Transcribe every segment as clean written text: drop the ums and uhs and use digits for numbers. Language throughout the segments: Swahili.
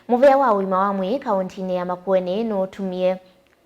Muvea wa uima wa mwi kaunti ya Makueni no tumie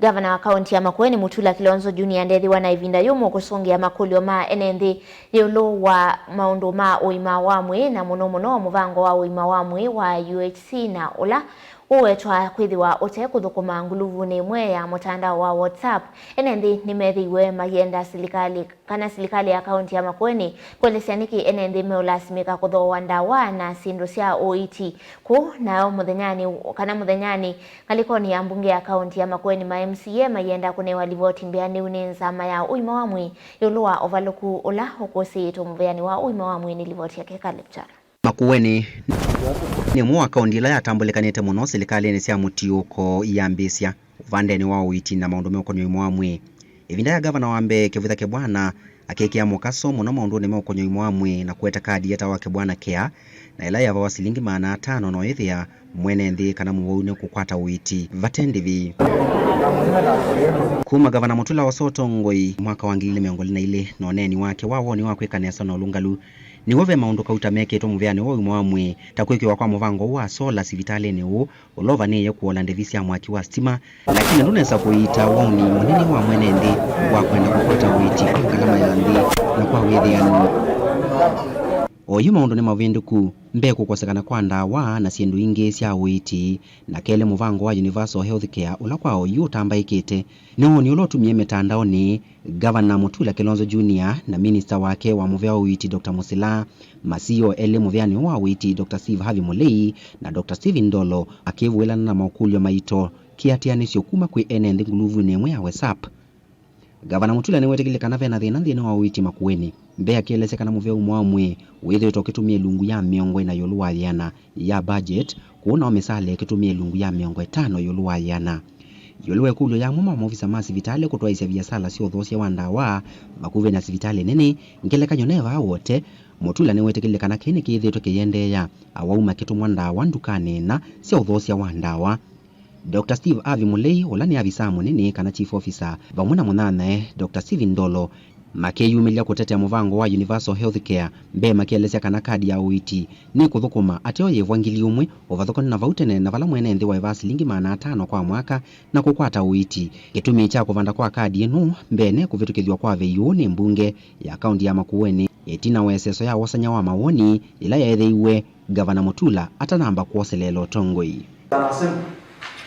Gavana wa kaunti ya Makueni Mutula Kilonzo Junior ndethi wana ivinda yumo kusongia makulio ma enenthi yolo wa maundu ma uima wa mwi na muno muvango wa uima wa mwi wa UHC na ula uwetwa kwithiwa ute kuthukuma nguluvuni imwe ya mutandao wa WhatsApp enenthi nimethiwe mayenda serikali ya kaunti ya Makueni kuelesya niki enenthi meulasimika kuthoa ndawa na sindu cia OET ku nao muthenyani ngalikoni ya mbunge ya kaunti ya Makueni ma MCA mayenda kunewa livoti mbiani unenzama ya uima wa mwi yolua ovaloku ula ukusitu mveani wa uima wa mwi ni livoti yake Kalipchara. Makueni ni mwaka ondila yatambulikanite muno serikali cia mutiuko yambisya uvandeni wa OET na maundu mekonyo imwe mwi ivinda ya gavana wambe Kivutha Kibwana akekia mukaso muno maundu mekonyo imwe mwi na kueta kadi yeta wake bwana Kea na ila yava wa silingi 500 no ithia mwene nthi kana muwaune kukwata OET vatendivi kuma gavana Mutula wa Sotongoi mwaka wa 2022 no neni wake wawoni wa kwikanesa no lungalu ni wove maundu kauta meketwo muveani wo imwe mwi takwikiwa kwa muvango wa sola sivitaleni u ulova niye kuola ndevisi ya mwaki wa stima lakini ndunesa kuita woni munini wa mwene nthi wa kwenda kukwata OET kwa kalama ya nthi na kwa withiani oyu maundu ni mavinduku mbe kukosekana kwa ndawa na sindu ingi cia OET na kele muvango wa Universal Healthcare ula kwa oyu tambaikite no ni ulotumie mitandao ni Gavana Mutula Kilonzo Junior na minister wake wa muvea OET Dr. Musila Masio ele muveani wa OET Dr. Steve Harvey Mulei na Dr. Steven Ndolo akivuelana na maukulyo maito kiatianisyo kuma kwi enende nguluvu nemwe ya WhatsApp. Gavana Mutula niwetegelekana vena thina nthini wa OET Makueni mbe akielesekana muvea umwe withe tokitumie lungu ya miongo na yoluwa yana ya budget kuona omesale kitumie lungu ya miongo 5 yoluwa yana yoluwe kulo ya mama maofisa ma sivitale kutwaisya biasala sio thosya wandawa makuve na sivitale nene ngelekanyo neva wote Mutula niwetegelekana kene kithetwe kiyendeya awauma kitumwa ndawa ndukane na sio thosya wandawa. Dr. Steve Harvey Mulei olani avisa munene kana chief officer vamuna munane Dr. Steven Ndolo makeyumilia kutetea muvango wa Universal Healthcare mbe makielesya kana kadi ya OET ni kuthukuma ateo yevwangili umwe ovathokoni na vautene na vala mwene nthi wa eva silingi 500 kwa mwaka na kukwata OET gitumi cha kuvanda kwa kadi inu mbene kuvitukithwa kwa veiu ni mbunge ya kaunti ya Makueni etina weseso ya wasanya wa mawoni ila yaetheiwe Gavana Mutula atanamba kuoselelo Tongoi.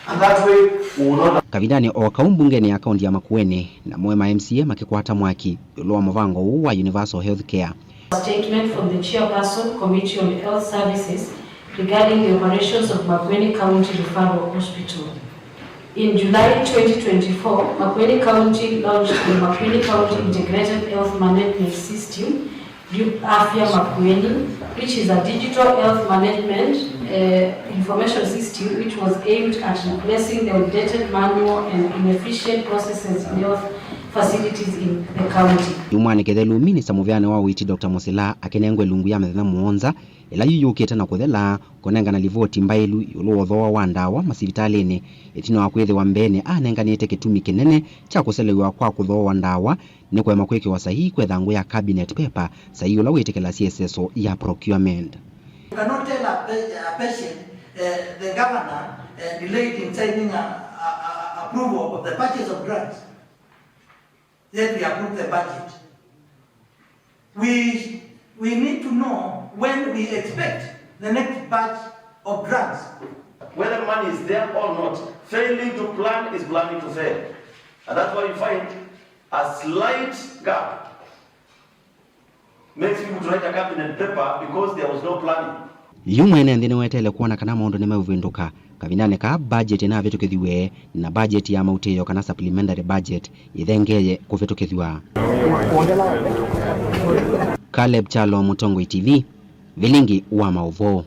And that way we will not kavindani o kaumbungeni ya kaunti ya Makueni na mwema MCA makikwata mwaki yolo muvango wa Universal Healthcare. Statement from the Chairperson Committee on Health Services regarding the operations of Makueni County Referral Hospital. In July 2024, Makueni County launched the Makueni County Integrated Health Management System, Afya Makueni, which is a digital health management information system which was aimed at replacing the outdated manual and inefficient processes in health facilities in the county. Yumwani kethelu minister muveane wa OET Dr. Musila akenengwe lungu ya methena muonza ila yuyukite na kuthela konenga na livoti mbailu yuluothoa wa ndawa masivitalini etino wakwithe wa mbene anenganite kitumi kinene cha kuselewa kwa kuthoa ndawa ni kwema kwekiwa sahihi kwethangu ya cabinet paper sahihi ula witikela CSSO ya procurement. You cannot tell a patient the governor delayed in signing approval of the purchase of drugs. Yet we approve the budget. We need to know when we expect the next batch of drugs. Whether money is there or not, failing to plan is planning to fail. And that's why you find a slight gap makes people to write a cabinet paper because there was no planning. Yumwene ndine wetele kuona kana maundu ni mauvinduka kavindane ka budget na vitukithiwe na budget ya mauteyo kana supplementary budget ithengeye kuvitukithiwa. Kalipchara Mutongoi TV, Vilingi wa Maovo.